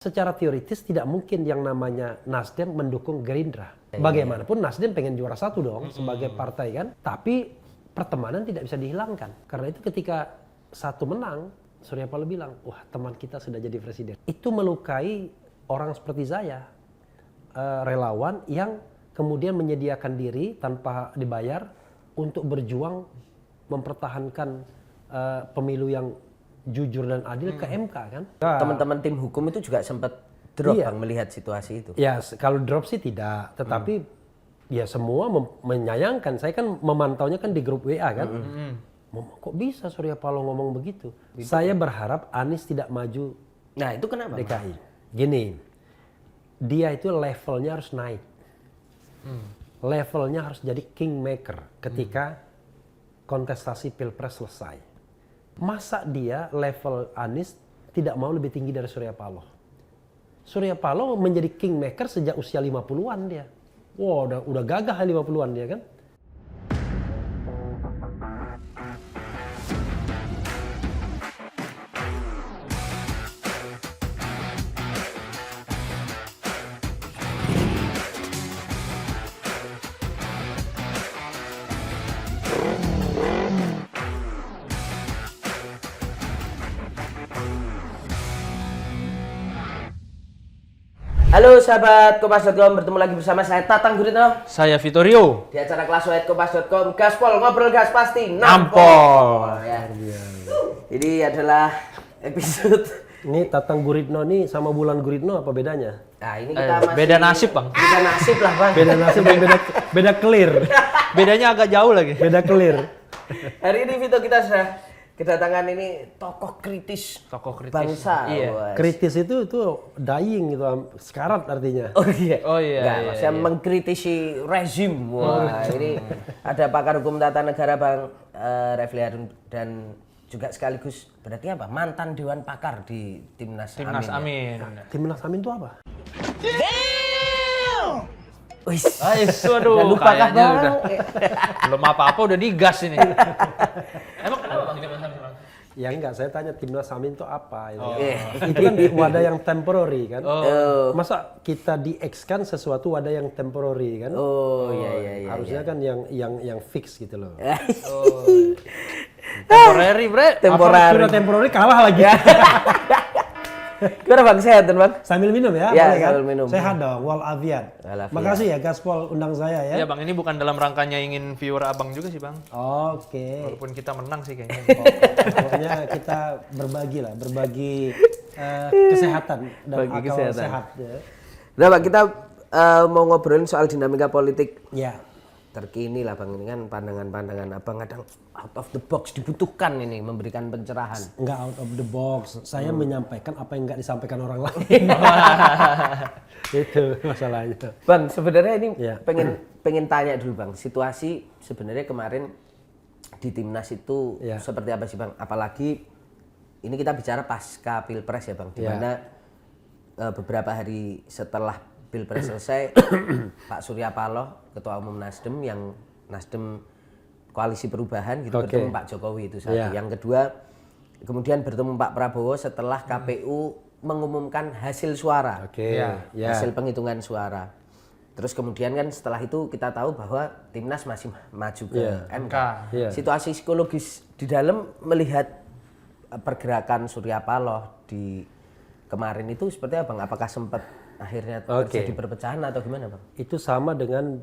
Secara teoritis tidak mungkin yang namanya Nasdem mendukung Gerindra. Bagaimanapun Nasdem pengen juara satu dong sebagai partai kan. Tapi pertemanan tidak bisa dihilangkan. Karena itu ketika satu menang, Surya Paloh bilang, wah teman kita sudah jadi presiden. Itu melukai orang seperti saya, relawan yang kemudian menyediakan diri tanpa dibayar untuk berjuang mempertahankan pemilu yang jujur dan adil ke MK kan. Teman-teman tim hukum itu juga sempat drop Iya. Bang melihat situasi itu. Ya kalau drop sih tidak, tetapi ya semua menyayangkan. Saya kan memantaunya kan di grup WA kan. Kok bisa Surya Paloh ngomong begitu? Saya berharap Anies tidak maju Nah itu kenapa? DKI. Gini, dia itu levelnya harus naik. Levelnya harus jadi kingmaker ketika kontestasi Pilpres selesai. Masa dia level Anies tidak mau lebih tinggi dari Surya Paloh? Surya Paloh menjadi kingmaker sejak usia 50-an dia. Wah, udah gagah 50-an dia kan. Halo sahabat Kompas.com, bertemu lagi bersama saya Tatang Guritno. Saya Vittorio. Di acara Classwide Kompas.com, Gaspol ngobrol gas pasti Nampol. Ya. Ini adalah episode. Ini Tatang Guritno nih sama Bulan Guritno apa bedanya? Nah ini kita masih Beda nasib Bang. Beda nasib lah Bang. Beda nasib dan beda clear. Bedanya agak jauh lagi. Beda clear. Hari ini Vito kita sudah kedatangan ini tokoh kritis, bangsa. Iya. Wah. Kritis itu dying gitu, sekarat artinya. Oh iya. Oh iya, Nggak, iya, maksudnya iya. mengkritisi rezim. Wah, ini ada pakar hukum tata negara Bang Refli Harun dan juga sekaligus berarti apa? Mantan dewan pakar di Timnas Amin. Amin. Timnas Amin itu apa? Wih. Waduh, lupa kah, kayaknya Bang? udah belum apa-apa udah digas ini. Emang kenapa Bang Timnas Amin, Bang? Ya enggak, saya tanya Timnas Amin itu apa? Itu, Oh. itu kan wadah yang temporary kan. Oh. Masa kita di-X-kan sesuatu wadah yang temporary kan? Oh iya. Harusnya kan yang fix gitu loh. Temporary, Bre. Temporary. Sudah temporary kalah lagi. Gimana Bang, sehat kan Bang? Sambil minum ya? Ya, boleh kan? sambil minum. Sehat dong, walafiat. Walafiat. Makasih ya Gaspol undang saya ya. Ya Bang, ini bukan dalam rangkanya ingin viewer Abang juga sih Bang. Oke. Walaupun kita menang sih kayaknya. Pokoknya kita berbagi kesehatan dan Bagi akal kesehatan. sehat ya. Nah Bang, kita mau ngobrolin soal dinamika politik Ya. terkini lah Bang. Ini kan pandangan-pandangan Abang kadang out of the box dibutuhkan ini, memberikan pencerahan. Nggak out of the box. Saya menyampaikan apa yang nggak disampaikan orang lain. Itu masalahnya. Bang, sebenarnya ini Ya. pengen tanya dulu Bang, situasi sebenarnya kemarin di Timnas itu Ya. seperti apa sih Bang? Apalagi ini kita bicara pasca Pilpres ya Bang, di Ya. mana beberapa hari setelah Pilpres selesai, Pak Surya Paloh, Ketua Umum Nasdem yang Nasdem Koalisi Perubahan gitu, Oke. bertemu Pak Jokowi itu satu. Ya. Yang kedua, kemudian bertemu Pak Prabowo setelah KPU mengumumkan hasil suara. Oke. Ya. Ya. Hasil penghitungan suara. Terus kemudian kan setelah itu kita tahu bahwa Timnas masih maju ke MK. Iya. Situasi psikologis di dalam melihat pergerakan Surya Paloh di kemarin itu seperti apa Bang? Apakah sempat akhirnya Oke. terjadi perpecahan atau gimana Bang? Itu sama dengan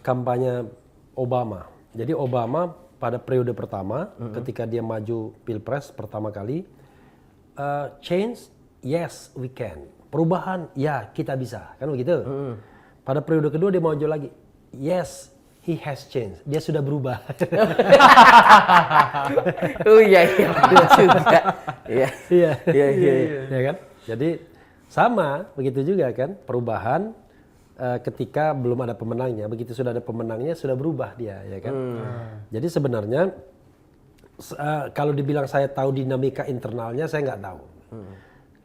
kampanye Obama. Jadi Obama pada periode pertama ketika dia maju Pilpres pertama kali, change, yes we can. Perubahan, ya kita bisa, kan begitu. Pada periode kedua dia maju lagi, yes he has changed, dia sudah berubah. Oh iya benar juga. Iya. Iya, Iya. ya kan. Jadi sama begitu juga kan perubahan. Ketika belum ada pemenangnya, begitu sudah ada pemenangnya sudah berubah dia, ya kan. Jadi sebenarnya kalau dibilang saya tahu dinamika internalnya, saya nggak tahu,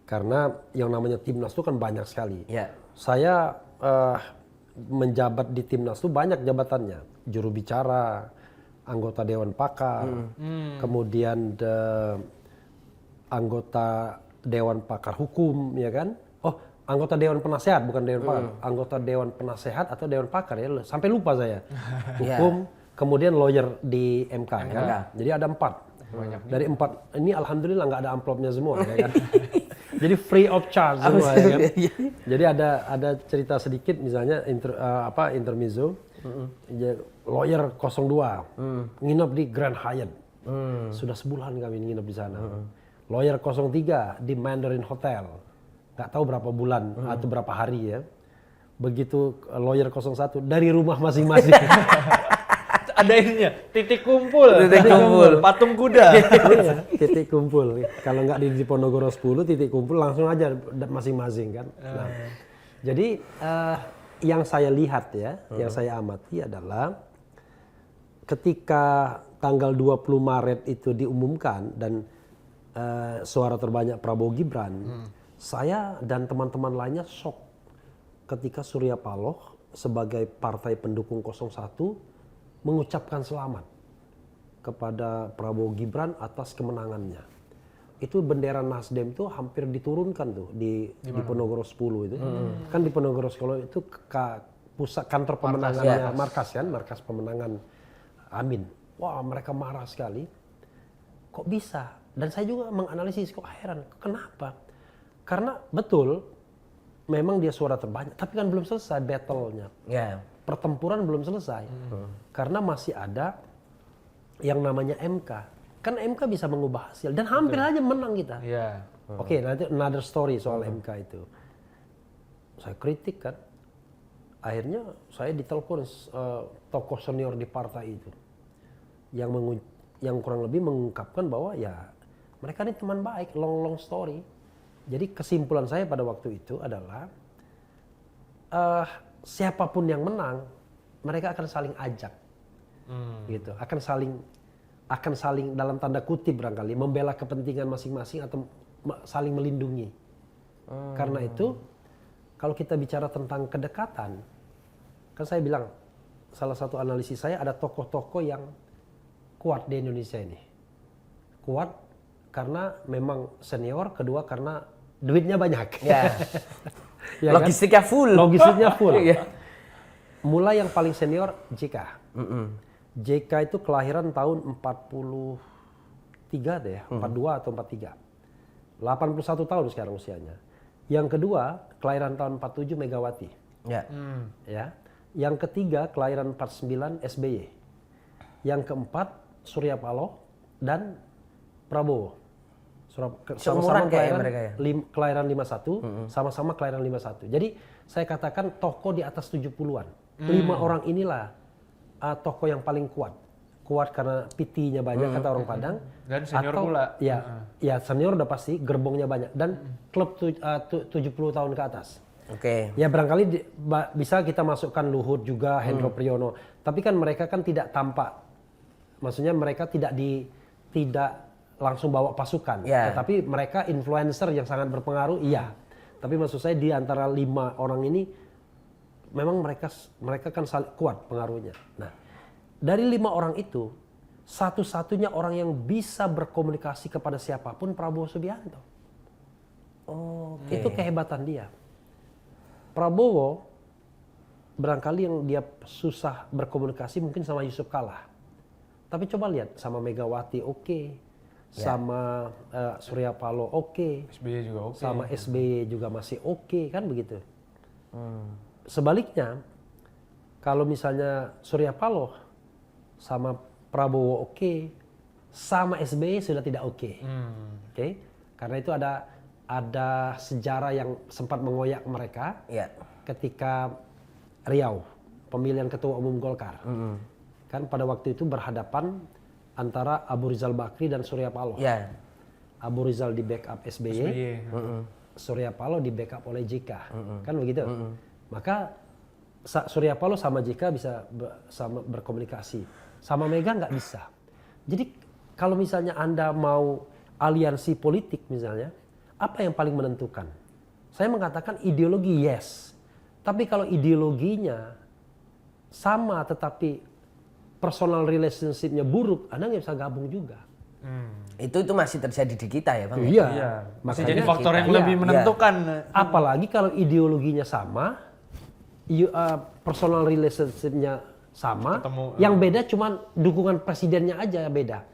karena yang namanya Timnas itu kan banyak sekali. Ya. Saya menjabat di Timnas itu banyak jabatannya, juru bicara, anggota Dewan Pakar, kemudian anggota Dewan Pakar Hukum, ya kan. Oh, anggota Dewan Penasehat, bukan Dewan Pakar. Anggota Dewan Penasehat atau Dewan Pakar ya, sampai lupa saya. Hukum, kemudian lawyer di MK. Kan? Jadi ada 4. Dari 4, ini alhamdulillah nggak ada amplopnya semua. Ya kan? Jadi free of charge semua. Ya kan? Jadi ada cerita sedikit misalnya intermezzo. Lawyer 02 nginep di Grand Hyatt. Sudah sebulan kami nginep di sana. Lawyer 03 di Mandarin Hotel. Nggak tahu berapa bulan atau berapa hari ya. Begitu lawyer 01 dari rumah masing-masing. Ada ininya, titik kumpul, patung kuda. Iya, titik kumpul. Kalau nggak di Diponegoro 10 titik kumpul langsung aja masing-masing kan. Nah, jadi yang saya lihat ya, yang saya amati adalah ketika tanggal 20 Maret itu diumumkan dan suara terbanyak Prabowo Gibran, saya dan teman-teman lainnya shock ketika Surya Paloh sebagai partai pendukung 01 mengucapkan selamat kepada Prabowo Gibran atas kemenangannya. Itu bendera Nasdem itu hampir diturunkan tuh di Diponegoro 10 itu. Kan Diponegoro 10 itu pusat kantor pemenangannya, markas pemenangan Amin. Wah, mereka marah sekali. Kok bisa? Dan saya juga menganalisis, kok heran, kenapa? Karena betul memang dia suara terbanyak, tapi kan belum selesai battle-nya. Pertempuran belum selesai. Karena masih ada yang namanya MK. Kan MK bisa mengubah hasil dan hampir aja menang kita. Oke, nanti another story soal MK itu. Saya kritik kan. Akhirnya saya ditelepon tokoh senior di partai itu. Yang kurang lebih mengungkapkan bahwa ya mereka ini teman baik, long story. Jadi kesimpulan saya pada waktu itu adalah siapapun yang menang, mereka akan saling ajak, gitu, akan saling dalam tanda kutip barangkali membela kepentingan masing-masing atau saling melindungi. Karena itu, kalau kita bicara tentang kedekatan, kan saya bilang salah satu analisis saya ada tokoh-tokoh yang kuat di Indonesia ini, kuat karena memang senior, kedua karena duitnya banyak. Ya logistiknya full. Mulai yang paling senior JK. JK itu kelahiran tahun 43 deh ya, 42 atau 43. 81 tahun sekarang usianya. Yang kedua kelahiran tahun 47 Megawati. Ya. Yang ketiga kelahiran 49 SBY. Yang keempat Surya Paloh dan Prabowo. Sama-sama kelahiran 51, sama-sama kelahiran 51. Jadi saya katakan tokoh di atas 70-an. 5 orang inilah tokoh yang paling kuat. Kuat karena PT-nya banyak kata orang Padang. Dan senior pula. Ya senior udah pasti, gerbongnya banyak. Dan klub 70 tahun ke atas. Ya barangkali bisa kita masukkan Luhut juga, Hendro Priyono. Tapi kan mereka kan tidak tampak. Maksudnya mereka tidak langsung bawa pasukan, tetapi mereka influencer yang sangat berpengaruh, iya. Tapi maksud saya di antara 5 orang ini, memang mereka kan kuat pengaruhnya. Nah, dari 5 orang itu, satu-satunya orang yang bisa berkomunikasi kepada siapapun Prabowo Subianto. Itu kehebatan dia. Prabowo barangkali yang dia susah berkomunikasi mungkin sama Yusuf Kalla. Tapi coba lihat sama Megawati sama Surya Paloh SBY juga sama SBY juga masih kan begitu. Sebaliknya kalau misalnya Surya Paloh sama Prabowo sama SBY sudah tidak karena itu ada sejarah yang sempat mengoyak mereka ketika Riau pemilihan ketua umum Golkar. Kan pada waktu itu berhadapan antara Abu Rizal Bakri dan Surya Paloh. Abu Rizal di backup SBY. Surya Paloh di backup oleh JK. Kan begitu. Maka Surya Paloh sama JK bisa sama berkomunikasi. Sama Mega nggak bisa. Jadi kalau misalnya Anda mau aliansi politik misalnya, apa yang paling menentukan? Saya mengatakan ideologi yes. Tapi kalau ideologinya sama tetapi personal relationship-nya buruk, Anda nggak bisa gabung juga. Itu masih terjadi di kita ya Bang? Iya. Masih Makanya jadi faktor yang kita- lebih iya. menentukan. Apalagi kalau ideologinya sama, personal relationship-nya sama, Ketemu, yang beda cuma dukungan presidennya aja beda.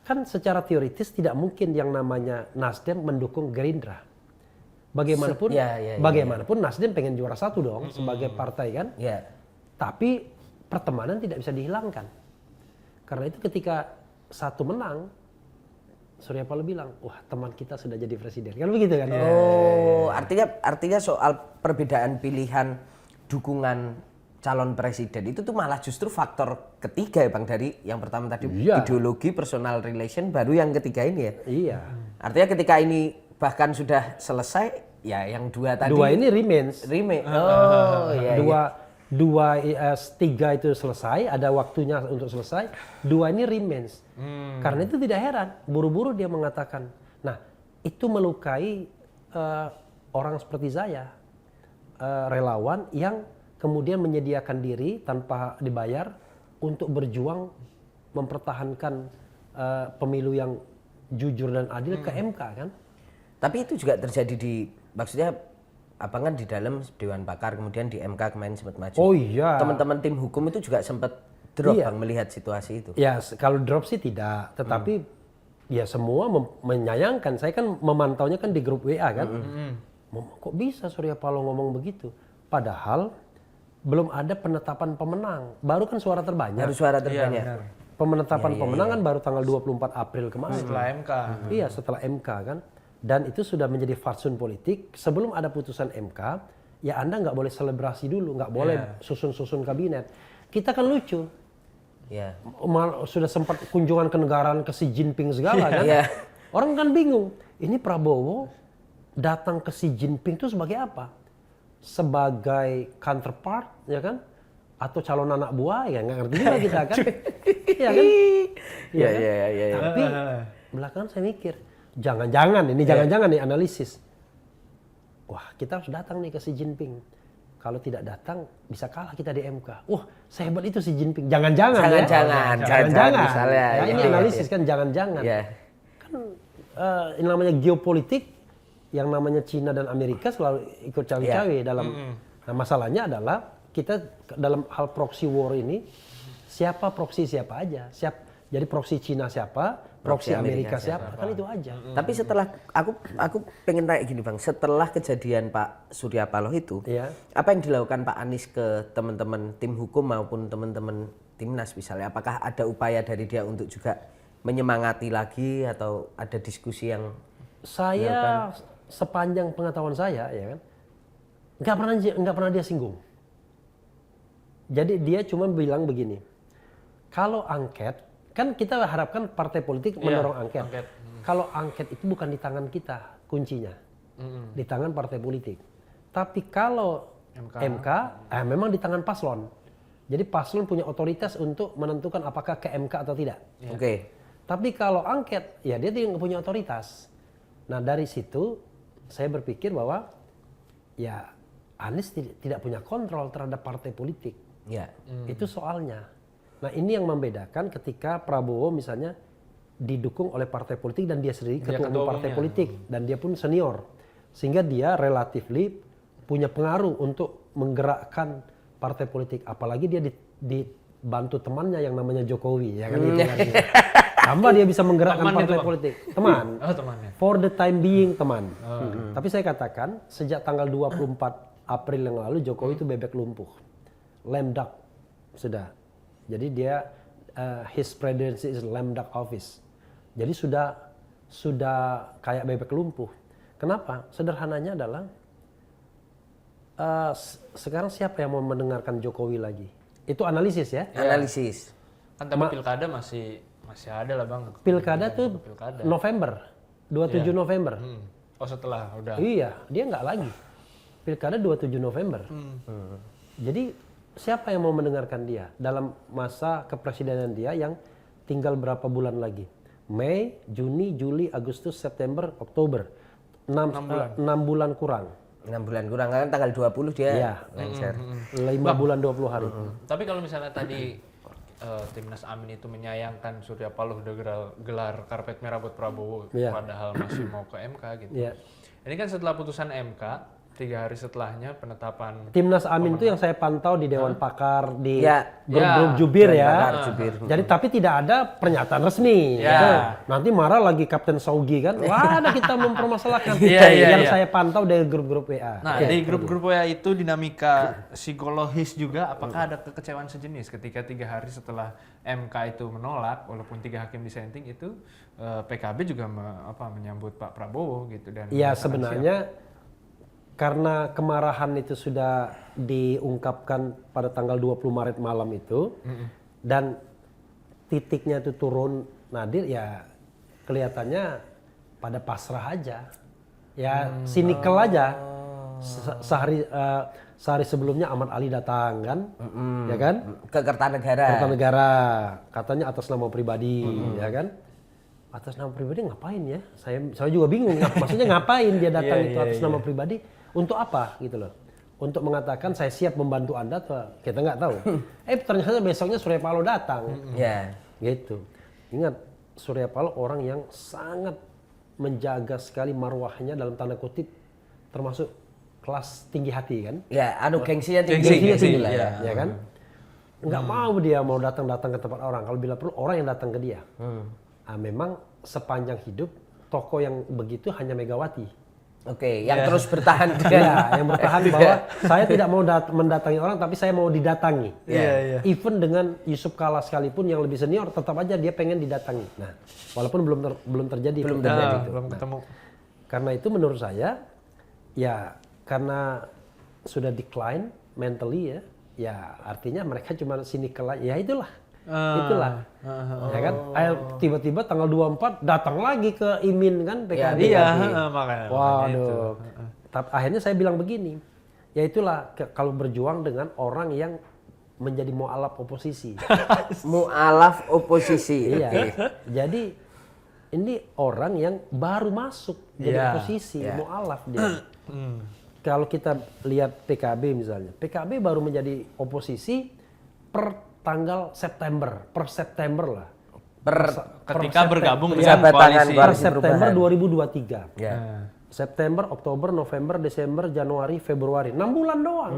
Kan secara teoritis tidak mungkin yang namanya Nasdem mendukung Gerindra. Bagaimanapun, bagaimanapun Nasdem pengen juara satu dong sebagai partai kan. Iya. Tapi pertemanan tidak bisa dihilangkan. Karena itu ketika satu menang, Surya Paloh bilang, wah teman kita sudah jadi presiden. Kan begitu kan? Oh, artinya soal perbedaan pilihan dukungan calon presiden itu tuh malah justru faktor ketiga ya Bang, dari yang pertama tadi Iya. ideologi, personal relation, baru yang ketiga ini ya. Iya. Artinya ketika ini bahkan sudah selesai, ya yang dua tadi. Dua ini remains. Oh, iya. Tiga itu selesai, ada waktunya untuk selesai. Dua ini remains. Karena itu tidak heran, buru-buru dia mengatakan. Nah, itu melukai orang seperti saya, relawan yang kemudian menyediakan diri tanpa dibayar untuk berjuang mempertahankan pemilu yang jujur dan adil ke MK kan. Tapi itu juga terjadi maksudnya Abang kan di dalam Dewan Pakar, kemudian di MK kemarin sempat maju. Oh iya. Teman-teman tim hukum itu juga sempat drop Iya. Bang melihat situasi itu. Ya kalau drop sih tidak, tetapi ya semua menyayangkan. Saya kan memantaunya kan di grup WA kan. Kok bisa Surya Paloh ngomong begitu? Padahal belum ada penetapan pemenang. Baru kan suara terbanyak. Harus suara terbanyak. Penetapan pemenang kan baru tanggal 24 April kemarin. Setelah MK. Iya, setelah MK kan. Dan itu sudah menjadi fatsun politik. Sebelum ada putusan MK, ya Anda nggak boleh selebrasi dulu, nggak boleh susun-susun kabinet. Kita kan lucu. Iya. Sudah sempat kunjungan ke negaraan ke Xi Jinping segala kan. Iya. Orang kan bingung. Ini Prabowo datang ke Xi Jinping itu sebagai apa? Sebagai counterpart, ya kan? Atau calon anak buah, ya nggak ngerti juga kita kan? Iya kan? Iya, kan? iya. Tapi belakangan saya mikir, jangan-jangan nih analisis. Wah, kita harus datang nih ke Xi Jinping. Kalau tidak datang, bisa kalah kita di MK. Wah, sehebat itu Xi Jinping. Jangan-jangan. Jangan-jangan, misalnya. Ya, ini Iya, analisis kan jangan-jangan. Iya. Kan yang namanya geopolitik, yang namanya Cina dan Amerika selalu ikut cawe-cawe dalam. Nah, masalahnya adalah kita dalam hal proxy war ini, siapa proxy siapa aja. Jadi proxy Cina siapa, proxy Amerika siapa, kan itu aja. Tapi setelah aku pengen tanya gini Bang, setelah kejadian Pak Surya Paloh itu, Iya. apa yang dilakukan Pak Anies ke teman-teman tim hukum maupun teman-teman Timnas misalnya? Apakah ada upaya dari dia untuk juga menyemangati lagi atau ada diskusi yang Saya sepanjang pengetahuan saya, ya kan, nggak pernah dia singgung. Jadi dia cuma bilang begini, kalau angket, kan kita harapkan partai politik mendorong angket. Kalau angket itu bukan di tangan kita kuncinya, di tangan partai politik. Tapi kalau MK memang di tangan paslon. Jadi paslon punya otoritas untuk menentukan apakah ke MK atau tidak. Oke. Tapi kalau angket, ya dia tidak punya otoritas. Nah dari situ saya berpikir bahwa ya Anies tidak punya kontrol terhadap partai politik. Ya. Itu soalnya. Nah ini yang membedakan ketika Prabowo misalnya didukung oleh partai politik dan dia sendiri ketua umum partai politik dan dia pun senior. Sehingga dia relatifly punya pengaruh untuk menggerakkan partai politik. Apalagi dia dibantu temannya yang namanya Jokowi. Ya kan, itu kan. Tambah dia bisa menggerakkan Teman partai itu, politik. Teman. Oh, temannya. For the time being teman. Tapi saya katakan sejak tanggal 24 April yang lalu Jokowi itu bebek lumpuh. Lame duck sudah. Jadi dia his presidency is lame duck office. Jadi sudah kayak bebek lumpuh. Kenapa? Sederhananya adalah sekarang siapa yang mau mendengarkan Jokowi lagi? Itu analisis ya. Analisis. Kan tapi pilkada masih ada lah Bang. Pilkada tuh November, 27 November. Oh setelah udah. Iya, dia nggak lagi. Pilkada 27 November. Jadi siapa yang mau mendengarkan dia dalam masa kepresidenan dia yang tinggal berapa bulan lagi? Mei, Juni, Juli, Agustus, September, Oktober. 6 bulan kurang. 6 bulan kurang kan tanggal 20 dia Iya. lengser. 5 bulan 20 hari. Tapi kalau misalnya tadi Timnas Amin itu menyayangkan Surya Paloh udah gelar karpet merah buat Prabowo, Iya. padahal masih mau ke MK gitu. Iya. Ini kan setelah putusan MK, 3 hari setelahnya penetapan. Timnas Amin itu yang saya pantau di Dewan Pakar, di Ya. grup-grup Ya. jubir Dewan ya. Pakar, jubir. Jadi tapi tidak ada pernyataan resmi. Ya. Gitu. Nanti marah lagi Kapten Saugi kan. Wah, ada kita mempermasalahkan. Iya, iya, yang iya. saya pantau dari grup-grup WA. Nah, Oke. di grup-grup WA itu dinamika psikologis juga, apakah ada kekecewaan sejenis ketika 3 hari setelah MK itu menolak, walaupun 3 hakim dissenting itu PKB juga menyambut Pak Prabowo gitu dan Iya, mengatakan sebenarnya karena kemarahan itu sudah diungkapkan pada tanggal 20 Maret malam itu dan titiknya itu turun Nadir, ya kelihatannya pada pasrah aja. Ya sinikal aja. Sehari sebelumnya Ahmad Ali datang kan, ya kan? Ke Kertanegara. Kertanegara, katanya atas nama pribadi, ya kan? Atas nama pribadi ngapain ya? Saya juga bingung, maksudnya ngapain dia datang itu atas nama pribadi? Untuk apa gitu loh? Untuk mengatakan saya siap membantu Anda atau kita nggak tahu. Ternyata besoknya Surya Paloh datang. Ya. Gitu. Ingat, Surya Paloh orang yang sangat menjaga sekali marwahnya dalam tanda kutip, termasuk kelas tinggi hati kan? Ya, gengsinya tinggi. Gengsinya tinggi lah lah ya kan? Nggak mau dia mau datang ke tempat orang. Kalau bila perlu orang yang datang ke dia. Nah, memang sepanjang hidup tokoh yang begitu hanya Megawati. Oke, yang terus bertahan Ya, yang bertahan bahwa saya tidak mau mendatangi orang, tapi saya mau didatangi. Even dengan Yusuf Kala sekalipun yang lebih senior, tetap aja dia pengen didatangi. Nah, walaupun belum terjadi. Belum terjadi. belum ketemu. Karena itu menurut saya, ya karena sudah decline mentally ya artinya mereka cuma cynical aja. Ya itulah. Itulah. Ya kan? Tiba-tiba tanggal 24 datang lagi ke Imin kan PKB. Makanya. Waduh. Tapi akhirnya saya bilang begini. Ya itulah kalau berjuang dengan orang yang menjadi mu'alaf oposisi. Mu'alaf oposisi. Iya. Jadi ini orang yang baru masuk jadi oposisi, mu'alaf dia. Kalau kita lihat PKB misalnya, PKB baru menjadi oposisi per tanggal September, per September lah. Ketika bergabung Iya, dengan koalisi. Per September 2023. Ya. September, Oktober, November, Desember, Januari, Februari. 6 bulan doang.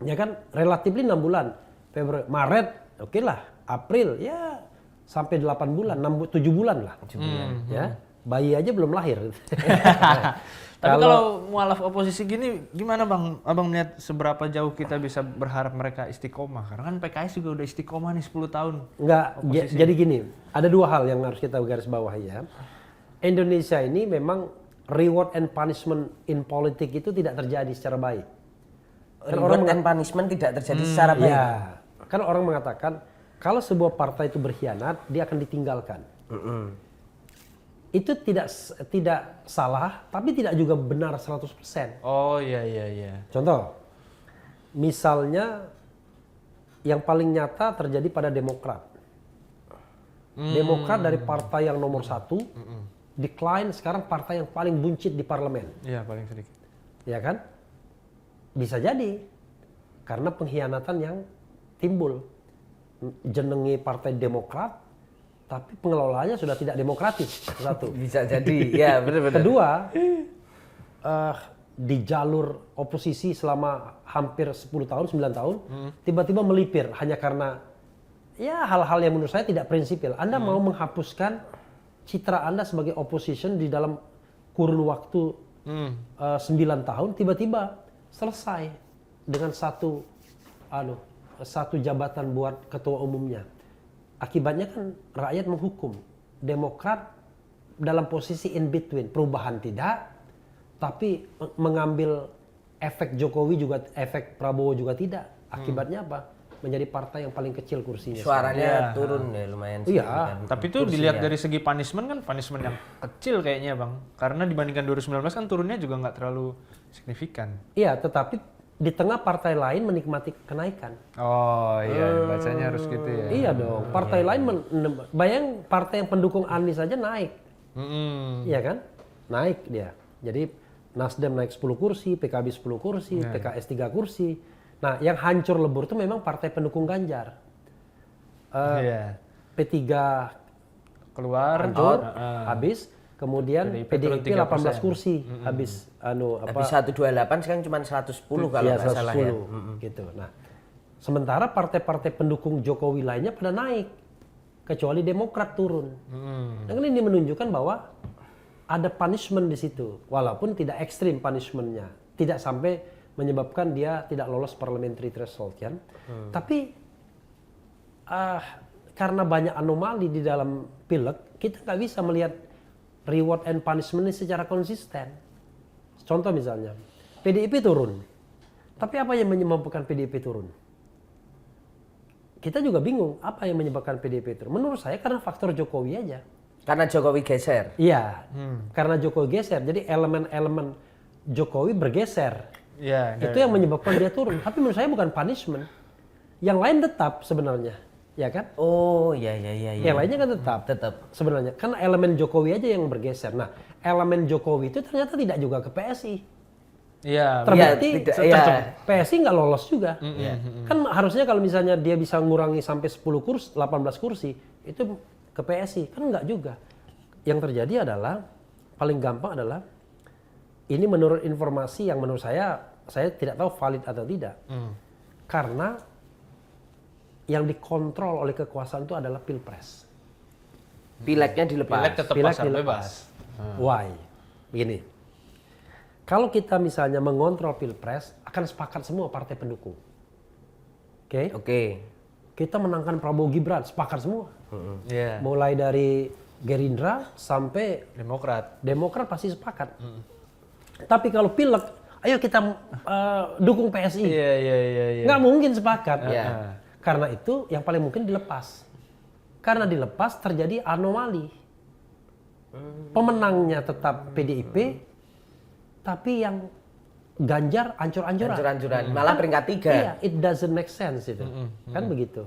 Ya kan, relatif 6 bulan. Februari, Maret, oke lah. April, ya sampai 8 bulan, 7 bulan lah. Ya, bayi aja belum lahir. Tapi kalau mualaf oposisi gini, gimana Bang? Abang melihat seberapa jauh kita bisa berharap mereka istiqomah? Karena kan PKS juga udah istiqomah nih 10 tahun. Enggak, jadi gini, ada 2 hal yang harus kita garis bawahi ya. Indonesia ini memang reward and punishment in politik itu tidak terjadi secara baik. Reward and punishment tidak terjadi secara baik. Ya, kan orang mengatakan kalau sebuah partai itu berkhianat, dia akan ditinggalkan. Itu tidak salah, tapi tidak juga benar 100%. Oh iya. Contoh, misalnya yang paling nyata terjadi pada Demokrat. Demokrat dari partai yang nomor 1, decline sekarang partai yang paling buncit di parlemen. Iya, paling sedikit. Ya kan? Bisa jadi karena pengkhianatan yang timbul. Jenengi partai Demokrat, tapi pengelolaannya sudah tidak demokratis. Satu. Bisa jadi, ya benar-benar. Kedua, di jalur oposisi selama hampir 10 tahun, 9 tahun, tiba-tiba melipir hanya karena ya hal-hal yang menurut saya tidak prinsipil. Anda mau menghapuskan citra Anda sebagai opposition di dalam kurun waktu 9 tahun, tiba-tiba selesai dengan satu jabatan buat ketua umumnya. Akibatnya kan rakyat menghukum. Demokrat dalam posisi in between, perubahan tidak, tapi mengambil efek Jokowi juga, efek Prabowo juga tidak. Akibatnya apa? Menjadi partai yang paling kecil kursinya. Suaranya turun ya lumayan. Iya. Tapi itu dilihat dari segi punishment kan punishment yang kecil kayaknya Bang. Karena dibandingkan 2019 kan turunnya juga nggak terlalu signifikan. Iya, tetapi di tengah partai lain menikmati kenaikan. Oh iya, bacanya harus gitu ya. Iya dong, partai lain, bayang partai yang pendukung Anies saja naik. Iya kan? Naik dia. Jadi Nasdem naik 10 kursi, PKB 10 kursi, PKS 3 kursi. Nah yang hancur lebur itu memang partai pendukung Ganjar. Iya. P3 Keluar, hancur, habis, kemudian PDIP PDIP turun 18 kursi, habis Habis 128 sekarang cuma 110 kalau ya, nggak salah ya. 110 gitu. Nah, sementara partai-partai pendukung Jokowi lainnya pada naik, kecuali Demokrat turun. Nah, ini menunjukkan bahwa ada punishment di situ, walaupun tidak ekstrim punishmentnya, tidak sampai menyebabkan dia tidak lolos parliamentary threshold kan. Tapi karena banyak anomali di dalam pileg, kita nggak bisa melihat reward and punishment ini secara konsisten. Contoh misalnya, PDIP turun. Tapi apa yang menyebabkan PDIP turun? Kita juga bingung, apa yang menyebabkan PDIP turun? Menurut saya karena faktor Jokowi aja. Karena Jokowi geser. Iya, karena Jokowi geser. Jadi elemen-elemen Jokowi bergeser. Iya. Itu yang menyebabkan dia turun. Tapi menurut saya bukan punishment. Yang lain tetap sebenarnya. Ya kan? Oh, iya. Yang lainnya kan tetap sebenarnya karena elemen Jokowi aja yang bergeser. Nah, elemen Jokowi itu ternyata tidak juga ke PSI. Iya. Terbukti iya. PSI nggak lolos juga. Kan harusnya kalau misalnya dia bisa ngurangi sampai 10 kursi, 18 kursi itu ke PSI, kan nggak juga. Yang terjadi adalah paling gampang adalah ini menurut informasi yang menurut saya tidak tahu valid atau tidak. Karena yang dikontrol oleh kekuasaan itu adalah pilpres. Pileknya dilepas. Pileg tetap Pileg pasar dilepas. bebas. Why? Begini. Kalau kita misalnya mengontrol pilpres, akan sepakat semua partai pendukung. Oke? Oke. Kita menangkan Prabowo Gibran, sepakat semua. Iya. Mulai dari Gerindra sampai Demokrat pasti sepakat. Tapi kalau pileg, ayo kita dukung PSI. Iya. Nggak mungkin sepakat. Iya. Karena itu yang paling mungkin dilepas. Karena dilepas terjadi anomali. Pemenangnya tetap PDIP, tapi yang Ganjar ancur-ancuran. Ancur-ancuran. Malah peringkat 3. Iya, it doesn't make sense itu. Kan begitu.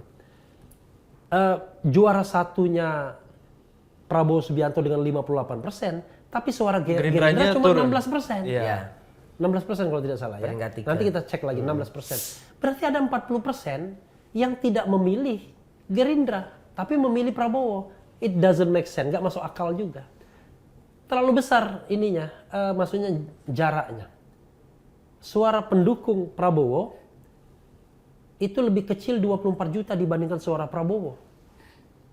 Juara satunya Prabowo Subianto dengan 58%, tapi suara Gerindra cuma 16%. Iya. 16% kalau tidak salah ya. Peringkat 3. Nanti kita cek lagi 16%. Berarti ada 40% yang tidak memilih Gerindra, tapi memilih Prabowo. It doesn't make sense, nggak masuk akal juga. Terlalu besar ininya, maksudnya jaraknya. Suara pendukung Prabowo itu lebih kecil 24 juta dibandingkan suara Prabowo.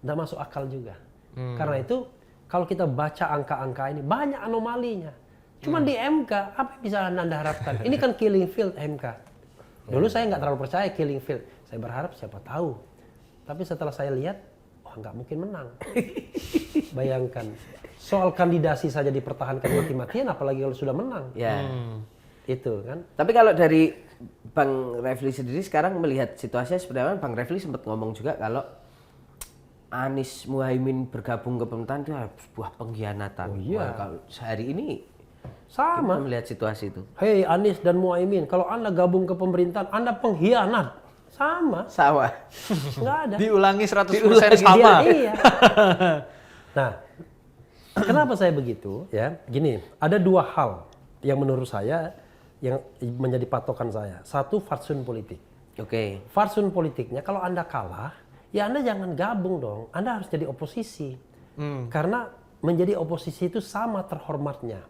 Nggak masuk akal juga. Karena itu kalau kita baca angka-angka ini banyak anomalinya. Cuma di MK, apa yang bisa Anda harapkan? Ini kan killing field MK. Dulu saya nggak terlalu percaya killing field. Saya berharap siapa tahu. Tapi setelah saya lihat, wah nggak mungkin menang. Bayangkan, soal kandidasi saja dipertahankan mati-matian, apalagi kalau sudah menang. Ya. Itu kan. Tapi kalau dari Bang Refli sendiri sekarang melihat situasinya seperti apa? Bang Refli sempat ngomong juga kalau Anies Muhaimin bergabung ke pemerintahan itu sebuah pengkhianatan. Oh iya. Wah, kalau sehari ini Sama. gimana melihat situasi itu? Hei Anies dan Muhaimin, kalau Anda gabung ke pemerintahan, Anda pengkhianat. Sama. Sawah. Nggak ada. Diulangi 100% Diulangi, sama. Iya. Nah, kenapa saya begitu? Ya, gini, ada dua hal yang menurut saya yang menjadi patokan saya. Satu, fatsun politik. Oke. Fatsun politiknya, kalau Anda kalah, ya Anda jangan gabung dong. Anda harus jadi oposisi. Karena menjadi oposisi itu sama terhormatnya.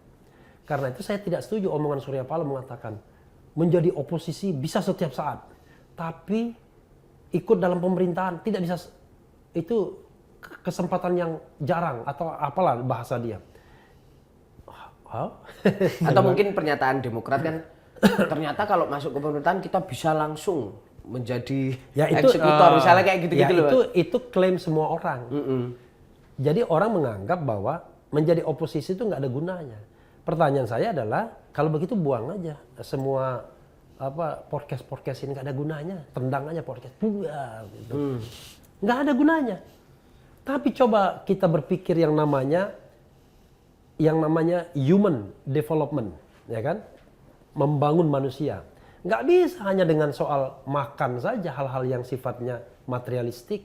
Karena itu saya tidak setuju omongan Surya Paloh mengatakan menjadi oposisi bisa setiap saat. Tapi ikut dalam pemerintahan tidak bisa, itu kesempatan yang jarang atau apalah bahasa dia. Atau mungkin pernyataan Demokrat kan ternyata kalau masuk ke pemerintahan kita bisa langsung menjadi eksekutor misalnya kayak gitu-gitu loh. Itu klaim semua orang. Jadi orang menganggap bahwa menjadi oposisi itu nggak ada gunanya. Pertanyaan saya adalah kalau begitu buang aja semua podcast ini, nggak ada gunanya, tendang aja podcast, buang gitu. Nggak ada gunanya. Tapi coba kita berpikir yang namanya human development, ya kan? Membangun manusia. Nggak bisa hanya dengan soal makan saja, hal-hal yang sifatnya materialistik.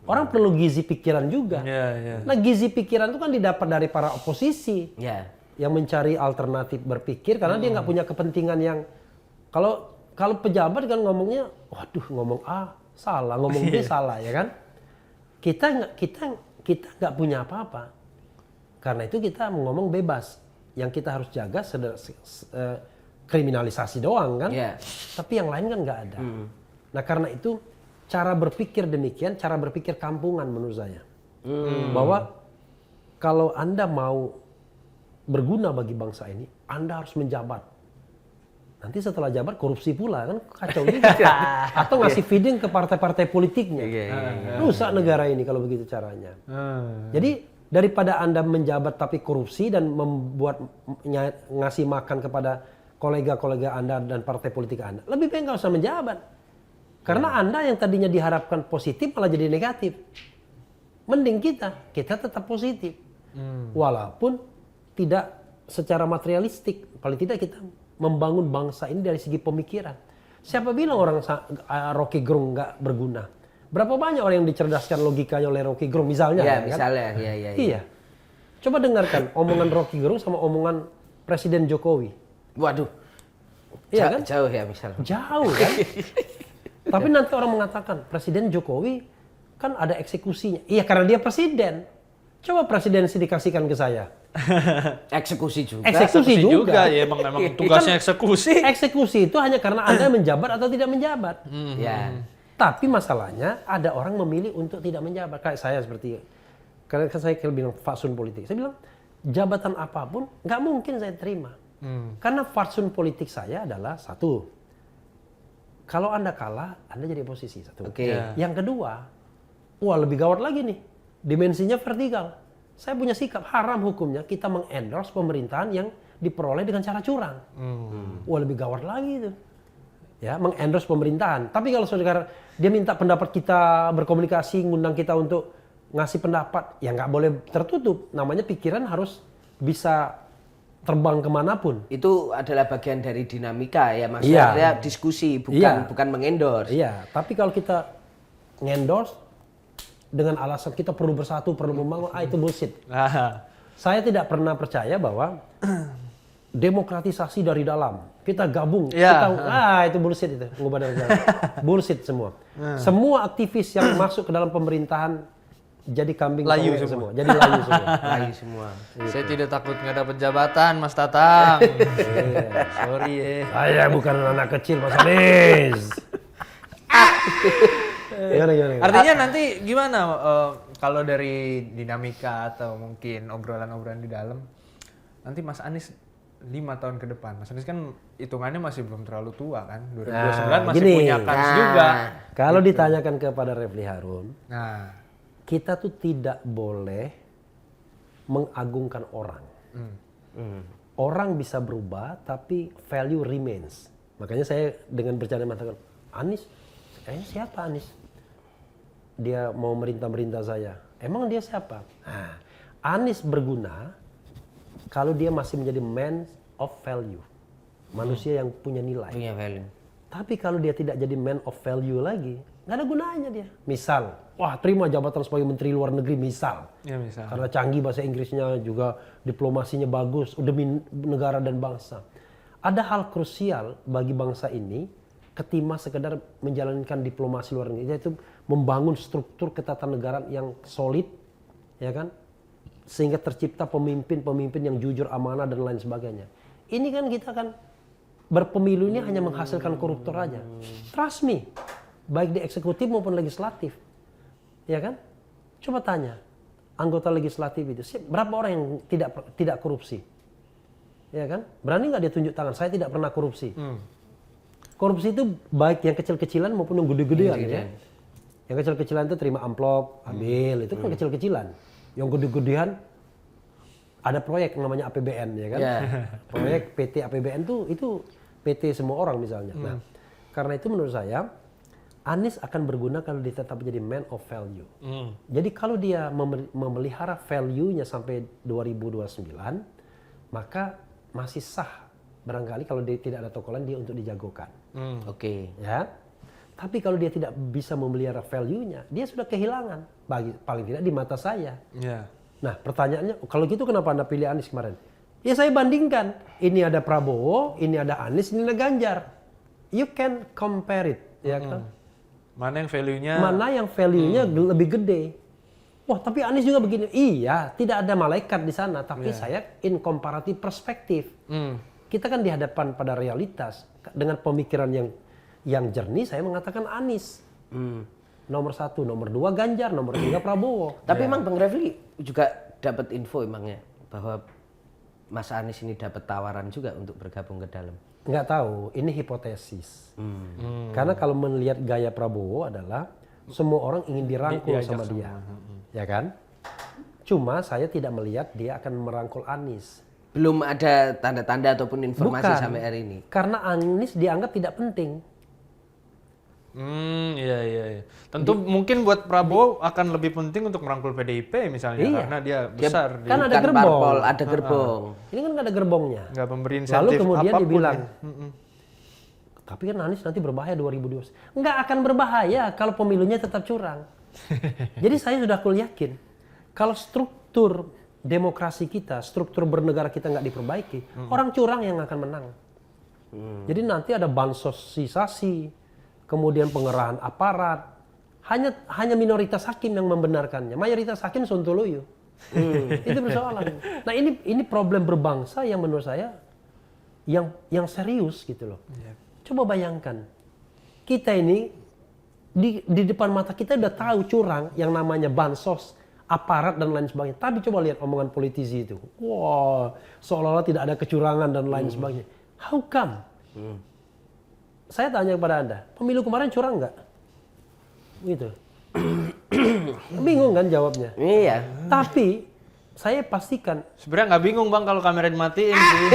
Orang perlu gizi pikiran juga. Nah, gizi pikiran itu kan didapat dari para oposisi yang mencari alternatif berpikir karena dia nggak punya kepentingan yang kalau pejabat kan ngomongnya, waduh ngomong A salah, ngomong B salah, ya kan? kita nggak punya apa-apa. Karena itu kita ngomong bebas. Yang kita harus jaga kriminalisasi doang kan. Yeah. Tapi yang lain kan nggak ada. Nah karena itu cara berpikir demikian, cara berpikir kampungan menurut saya. Bahwa kalau Anda mau berguna bagi bangsa ini, Anda harus menjabat. Nanti setelah jabat korupsi pula kan kacau juga. Atau ngasih feeding ke partai-partai politiknya. Rusak negara ini kalau begitu caranya. Jadi daripada Anda menjabat tapi korupsi dan ngasih makan kepada kolega-kolega Anda dan partai politik Anda, lebih baik nggak usah menjabat. Karena Anda yang tadinya diharapkan positif malah jadi negatif. Mending kita tetap positif. Walaupun tidak secara materialistik, paling tidak kita membangun bangsa ini dari segi pemikiran. Siapa bilang orang Rocky Gerung nggak berguna? Berapa banyak orang yang dicerdaskan logikanya oleh Rocky Gerung misalnya? Ya, kan? misalnya. Iya. Coba dengarkan omongan Rocky Gerung sama omongan Presiden Jokowi. Waduh. Iya kan? Jauh ya misalnya. Jauh kan? Tapi nanti orang mengatakan Presiden Jokowi kan ada eksekusinya. Iya karena dia presiden. Coba presidensi dikasihkan ke saya. Eksekusi juga. Eksekusi juga. Ya emang tugasnya eksekusi. Eksekusi itu hanya karena Anda menjabat atau tidak menjabat. Ya. Tapi masalahnya ada orang memilih untuk tidak menjabat. Kayak saya seperti, karena saya bilang fatsun politik. Saya bilang jabatan apapun nggak mungkin saya terima. Karena fatsun politik saya adalah satu, kalau Anda kalah, Anda jadi oposisi. Satu. Oke. Yang kedua, wah lebih gawat lagi nih, dimensinya vertikal. Saya punya sikap haram hukumnya kita mengendorse pemerintahan yang diperoleh dengan cara curang. Wah lebih gawat lagi itu. Ya, mengendorse pemerintahan. Tapi kalau saudara dia minta pendapat kita, berkomunikasi, ngundang kita untuk ngasih pendapat, ya nggak boleh tertutup. Namanya pikiran harus bisa terbang kemanapun. Itu adalah bagian dari dinamika ya, maksudnya diskusi, bukan mengendorse. Iya, tapi kalau kita ngendorse dengan alasan kita perlu bersatu, perlu membangun, itu bullshit. Saya tidak pernah percaya bahwa demokratisasi dari dalam, kita gabung, itu bullshit itu, ngubah dari dalam. Bullshit semua. Semua aktivis yang masuk ke dalam pemerintahan jadi kambing layu semua. Jadi layu semua. Layu semua. Saya tidak takut nggak dapat jabatan, Mas Tatang. Sorry ya. Saya bukan anak kecil, Mas Anies. Gimana? Artinya nanti gimana kalau dari dinamika atau mungkin obrolan-obrolan di dalam, nanti Mas Anies 5 tahun ke depan. Mas Anies kan hitungannya masih belum terlalu tua kan, 2029 masih punya kans juga. Kalau ditanyakan kepada Refli Harun, kita tuh tidak boleh mengagungkan orang. Orang bisa berubah, tapi value remains. Makanya saya dengan bercanda mengatakan, Anies, kayaknya siapa Anies? Dia mau merintah saya. Emang dia siapa? Nah, Anies berguna kalau dia masih menjadi man of value. Manusia yang punya nilai. Punya value. Tapi kalau dia tidak jadi man of value lagi, nggak ada gunanya dia. Misal, terima jabatan sebagai Menteri Luar Negeri misal. Ya, misal. Karena canggih bahasa Inggrisnya juga, diplomasinya bagus, demi negara dan bangsa. Ada hal krusial bagi bangsa ini ketimbang sekedar menjalankan diplomasi luar negeri, yaitu membangun struktur ketatanegaraan yang solid, ya kan, sehingga tercipta pemimpin-pemimpin yang jujur, amanah dan lain sebagainya. Ini kan kita kan berpemilu ini hanya menghasilkan koruptor aja. Trust me, baik di eksekutif maupun legislatif, ya kan? Coba tanya anggota legislatif itu, berapa orang yang tidak korupsi, ya kan? Berani nggak dia tunjuk tangan? Saya tidak pernah korupsi. Korupsi itu baik yang kecil-kecilan maupun yang gede-gedean ya. Yang kecil-kecilan itu terima amplop, ambil, itu kan kecil-kecilan. Yang gede-gedean ada proyek namanya APBN ya kan. Proyek PT APBN itu PT semua orang misalnya. Nah, karena itu menurut saya Anies akan berguna kalau dia tetap menjadi man of value. Jadi kalau dia memelihara value-nya sampai 2029, maka masih sah barangkali kalau dia tidak ada tokolan dia untuk dijagokan. Oke. Ya. Tapi kalau dia tidak bisa memelihara value-nya, dia sudah kehilangan. Paling tidak di mata saya. Nah, pertanyaannya, kalau gitu kenapa Anda pilih Anies kemarin? Ya saya bandingkan. Ini ada Prabowo, ini ada Anies, ini ada Ganjar. You can compare it, ya kan? Mana yang value-nya? Mana yang value-nya lebih gede? Wah, tapi Anies juga begini. Iya, tidak ada malaikat di sana, tapi saya in comparative perspektif. Kita kan dihadapkan pada realitas dengan pemikiran yang jernih. Saya mengatakan Anies nomor 1, nomor 2 Ganjar, nomor 3 Prabowo. Tapi emang Bang Refli juga dapat info emangnya bahwa Mas Anies ini dapat tawaran juga untuk bergabung ke dalam. Nggak tahu, ini hipotesis. Karena kalau melihat gaya Prabowo adalah semua orang ingin dirangkul sama dia, ya kan? Cuma saya tidak melihat dia akan merangkul Anies. Belum ada tanda-tanda ataupun informasi Bukan. sampai hari ini. Karena Anies dianggap tidak penting. Iya. Tentu mungkin buat Prabowo akan lebih penting untuk merangkul PDIP misalnya karena dia besar. Kan ada Bukan gerbong. parpol, ada gerbong. Ini kan nggak ada gerbongnya. Nggak memberi insentif Lalu kemudian apapun dibilang, ya. tapi kan Anies nanti berbahaya 2020. Nggak akan berbahaya kalau pemilunya tetap curang. Jadi saya sudah yakin, kalau struktur demokrasi kita, struktur bernegara kita nggak diperbaiki, orang curang yang akan menang. Jadi nanti ada bansosisasi, kemudian pengerahan aparat, hanya minoritas hakim yang membenarkannya. Mayoritas hakim sontoloyo. Itu persoalan. Nah ini problem berbangsa yang menurut saya yang serius gitu loh. Coba bayangkan, kita ini di depan mata kita udah tahu curang yang namanya bansos, aparat dan lain sebagainya. Tapi coba lihat omongan politisi itu. Wah, seolah-olah tidak ada kecurangan dan lain sebagainya. How come? Saya tanya kepada Anda, pemilu kemarin curang nggak? Gitu. Bingung kan jawabnya? Iya. Tapi saya pastikan. Sebenarnya nggak bingung Bang kalau kamera dimatiin sih.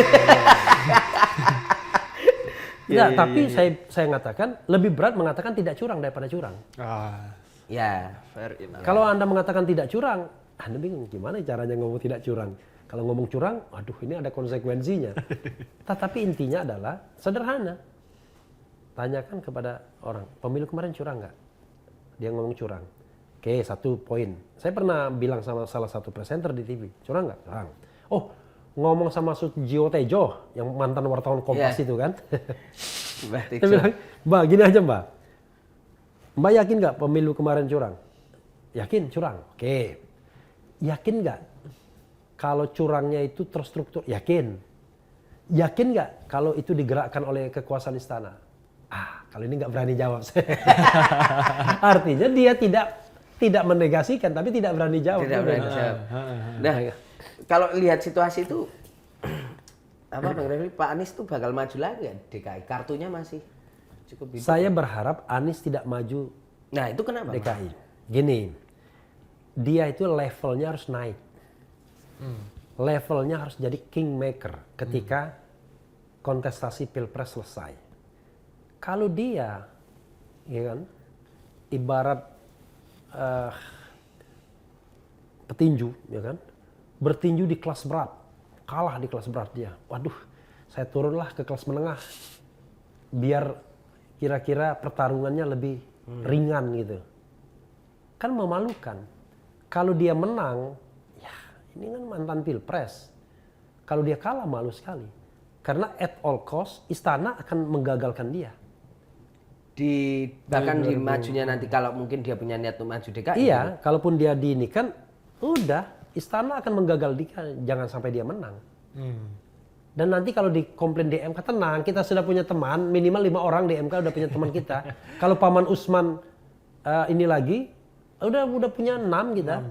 Tapi saya mengatakan lebih berat mengatakan tidak curang daripada curang. Ya. Fair enough. Kalau Anda mengatakan tidak curang, Anda bingung gimana caranya ngomong tidak curang. Kalau ngomong curang, waduh ini ada konsekuensinya. Tapi intinya adalah sederhana. Tanyakan kepada orang, pemilu kemarin curang nggak? Dia ngomong curang. Oke, 1 poin. Saya pernah bilang sama salah satu presenter di TV, curang nggak? Curang. Oh, ngomong sama Sutjio Tejo, yang mantan wartawan Kompas itu kan. Saya bilang, Mbak gini aja Mbak. Mbak yakin nggak pemilu kemarin curang? Yakin curang. Oke. Yakin nggak kalau curangnya itu terstruktur? Yakin. Yakin nggak kalau itu digerakkan oleh kekuasaan istana? Kalau ini nggak berani jawab. Artinya dia tidak menegasikan, tapi tidak berani jawab. Tidak berani jawab. Nah, kalau lihat situasi itu, apa Bang Refli, Pak Anies tuh bakal maju lagi ya DKI? Kartunya masih cukup hidup. Saya berharap Anies tidak maju. Nah, itu kenapa? DKI. Gini, dia itu levelnya harus naik. Levelnya harus jadi kingmaker ketika kontestasi pilpres selesai. Kalau dia, ya kan, ibarat petinju, ya kan, bertinju di kelas berat, kalah di kelas berat dia. Waduh, saya turunlah ke kelas menengah, biar kira-kira pertarungannya lebih ringan gitu. Kan memalukan. Kalau dia menang, ya ini kan mantan pilpres. Kalau dia kalah malu sekali. Karena at all cost, istana akan menggagalkan dia. Bahkan di majunya nanti kalau mungkin dia punya niat untuk maju DKI. Iya, kalaupun dia diinikan, udah istana akan menggagal dia, jangan sampai dia menang. Dan nanti kalau dikomplain di MK, tenang, kita sudah punya teman, minimal 5 orang di MK udah punya teman kita. Kalau Paman Usman ini lagi, udah punya 6 kita.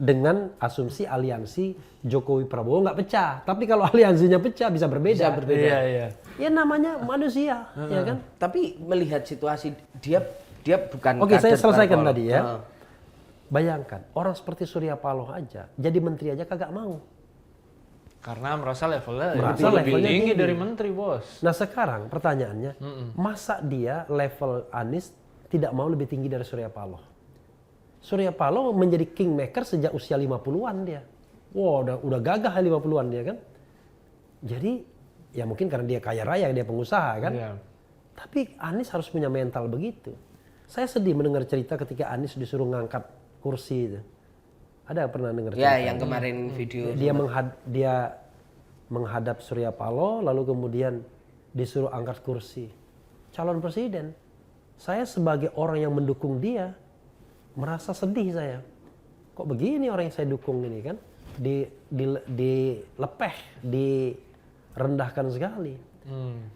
Dengan asumsi aliansi Jokowi Prabowo nggak pecah. Tapi kalau aliansinya pecah bisa berbeda. Iya. Ya namanya manusia, ya kan? Tapi melihat situasi dia bukan. Oke, saya kader selesaikan parpol. tadi ya. Bayangkan, orang seperti Surya Paloh aja, jadi menteri aja kagak mau. Karena merasa levelnya Merasa lebih levelnya tinggi tinggi. dari menteri, Bos. Nah sekarang pertanyaannya, masa dia level Anies tidak mau lebih tinggi dari Surya Paloh? Surya Paloh menjadi kingmaker sejak usia 50-an dia. Wah, udah gagah 50-an dia kan. Jadi ya mungkin karena dia kaya raya, dia pengusaha kan. Iya. Tapi Anies harus punya mental begitu. Saya sedih mendengar cerita ketika Anies disuruh ngangkat kursi itu. Ada pernah dengar cerita? Ya, yang kemarin video. Dia menghadap Surya Paloh, lalu kemudian disuruh angkat kursi. Calon presiden. Saya sebagai orang yang mendukung dia, merasa sedih saya. kok begini orang yang saya dukung ini kan, dilepeh, direndahkan sekali.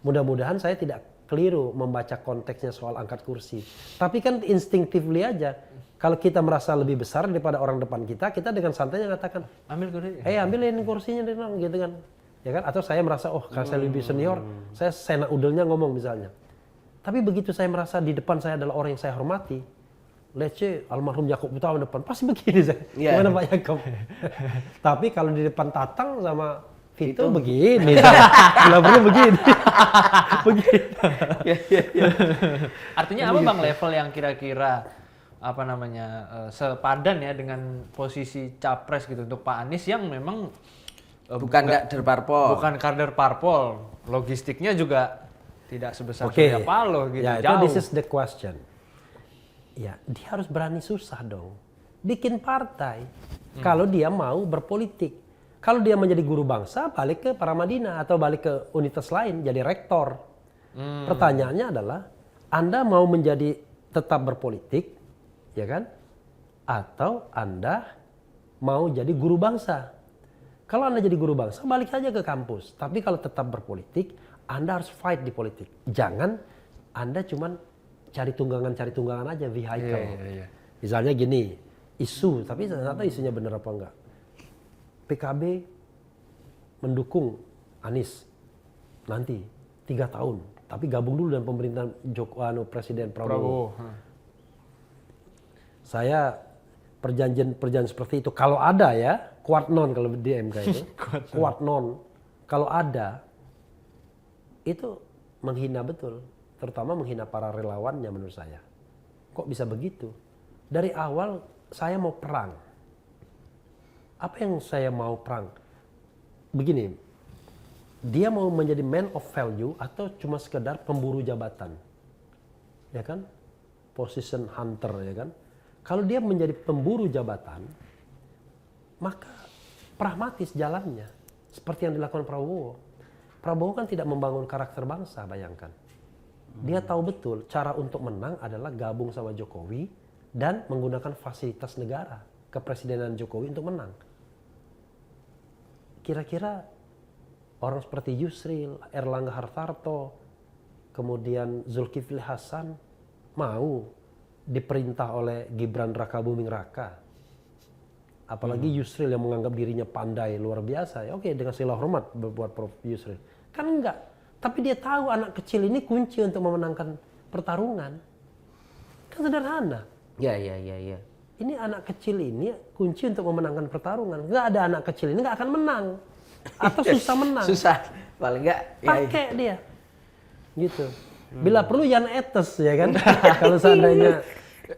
Mudah-mudahan saya tidak keliru membaca konteksnya soal angkat kursi. Tapi kan instinctively aja, kalau kita merasa lebih besar daripada orang depan kita dengan santainya mengatakan, ambil kursi. Ambilin kursinya dong, gitu kan. Ya kan? Atau saya merasa, karena saya lebih senior, saya sena udelnya ngomong misalnya. Tapi begitu saya merasa di depan saya adalah orang yang saya hormati, let's say almarhum Yakob Utama depan, pasti begini saya. Gimana Pak Yakob? Tapi kalau di depan Tatang sama Vito begini, nggak perlu begini. Begini. Artinya apa Bang level yang kira-kira sepadan ya dengan posisi capres gitu untuk Pak Anies yang memang bukan kader parpol. Bukan kader parpol, logistiknya juga tidak sebesar Surya Paloh gitu. Ya, jauh. this is the question. Ya, dia harus berani susah dong. Bikin partai. Kalau dia mau berpolitik. Kalau dia menjadi guru bangsa, balik ke Paramadina atau balik ke universitas lain, jadi rektor. Pertanyaannya adalah, Anda mau menjadi tetap berpolitik, ya kan? Atau Anda mau jadi guru bangsa? Kalau Anda jadi guru bangsa, balik aja ke kampus. Tapi kalau tetap berpolitik, Anda harus fight di politik. Jangan Anda cuman cari tunggangan aja, vehicle. Iya. Misalnya gini, isu, tapi saya nggak tahu isunya benar apa enggak. PKB mendukung Anies nanti 3 tahun, tapi gabung dulu dengan pemerintahan Presiden Prabowo. Saya perjanjian seperti itu, kalau ada ya, quad non kalau di MK itu, quad non, kalau ada, itu menghina betul, terutama menghina para relawannya menurut saya. Kok bisa begitu? Dari awal saya mau perang. Apa yang saya mau perang? Begini, dia mau menjadi man of value atau cuma sekedar pemburu jabatan, ya kan? Position hunter, ya kan? Kalau dia menjadi pemburu jabatan, maka pragmatis jalannya, seperti yang dilakukan Prabowo. Prabowo kan tidak membangun karakter bangsa, bayangkan. Dia tahu betul cara untuk menang adalah gabung sama Jokowi dan menggunakan fasilitas negara, kepresidenan Jokowi untuk menang. Kira-kira orang seperti Yusril, Erlangga Hartarto, kemudian Zulkifli Hasan mau diperintah oleh Gibran Rakabuming Raka? Apalagi Yusril yang menganggap dirinya pandai luar biasa. Ya, oke, dengan segala hormat buat Prof Yusril. Kan enggak. Tapi dia tahu anak kecil ini kunci untuk memenangkan pertarungan. Kan sederhana. Ya. Ini anak kecil ini kunci untuk memenangkan pertarungan. Nggak ada anak kecil ini nggak akan menang. Atau susah menang. Susah. Paling nggak. Pakai dia. Gitu. Bila perlu Jan Etes, ya kan? Kalau seandainya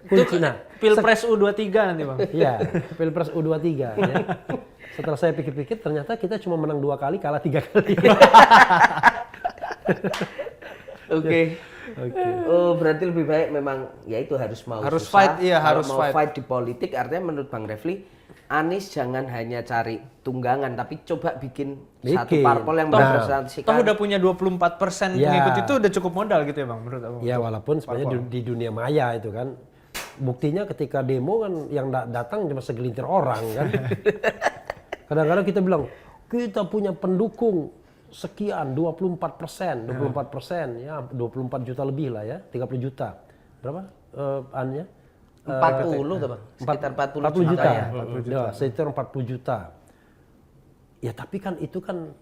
kunci. Nah, Pilpres U23 nanti Bang. Iya, Pilpres U23. Ya. Setelah saya pikir-pikir, ternyata kita cuma menang 2 kali, kalah 3 kali. Oke. Oh, berarti lebih baik memang ya itu harus mau Harus susah. fight, iya, Kalau harus mau fight. fight di politik artinya menurut Bang Refli, Anies jangan hanya cari tunggangan tapi coba bikin satu parpol yang merepresentasikan. Toh udah punya 24% Ya. pengikut itu udah cukup modal gitu ya Bang menurut Abang. Ya walaupun sebenarnya di dunia maya itu kan, buktinya ketika demo kan yang datang cuma segelintir orang kan. Kadang-kadang kita bilang, kita punya pendukung sekian, 24%, ya 24 juta lebih lah ya, 30 juta. Berapa annya? 40 tuh Bang, sekitar 40 juta. ya. 40 juta. Ya, sekitar 40 juta. Ya tapi kan itu kan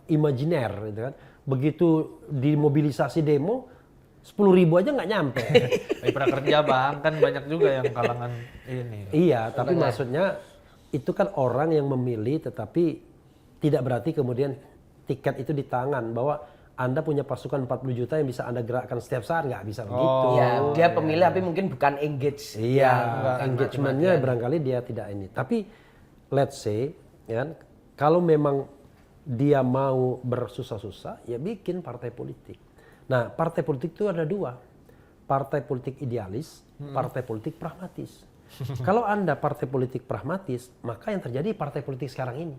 imajiner gitu kan. Begitu dimobilisasi demo, 10.000 aja nggak nyampe. Pernah kerja Bang, kan banyak juga yang kalangan ini. Iya, tapi maksudnya itu kan orang yang memilih, tetapi tidak berarti kemudian tiket itu di tangan bahwa Anda punya pasukan 40 juta yang bisa Anda gerakkan setiap saat, nggak bisa begitu. Ya, dia pemilih tapi mungkin bukan engage. Iya, Ya, engagementnya barangkali dia tidak ini. Tapi let's say, ya kan, kalau memang dia mau bersusah-susah, ya bikin partai politik. Nah, partai politik itu ada 2. Partai politik idealis, partai politik pragmatis. Kalau Anda partai politik pragmatis, maka yang terjadi partai politik sekarang ini.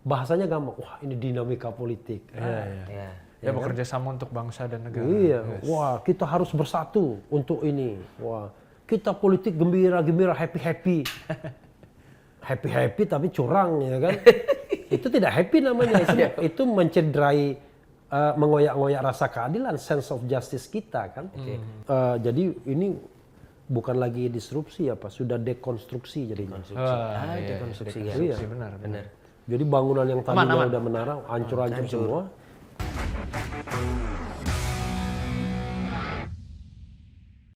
Bahasanya gampang, wah ini dinamika politik. Ya bekerja sama untuk bangsa dan negara. Iya, wah kita harus bersatu untuk ini. Wah kita politik gembira-gembira, happy-happy. Happy-happy tapi curang ya kan. Itu tidak happy namanya, itu mencederai mengoyak-ngoyak rasa keadilan, sense of justice kita kan. Jadi ini bukan lagi disrupsi sudah dekonstruksi jadinya. Dekonstruksi ya. Iya. Benar. Jadi bangunan yang tadinya udah menara hancur-hancur semua.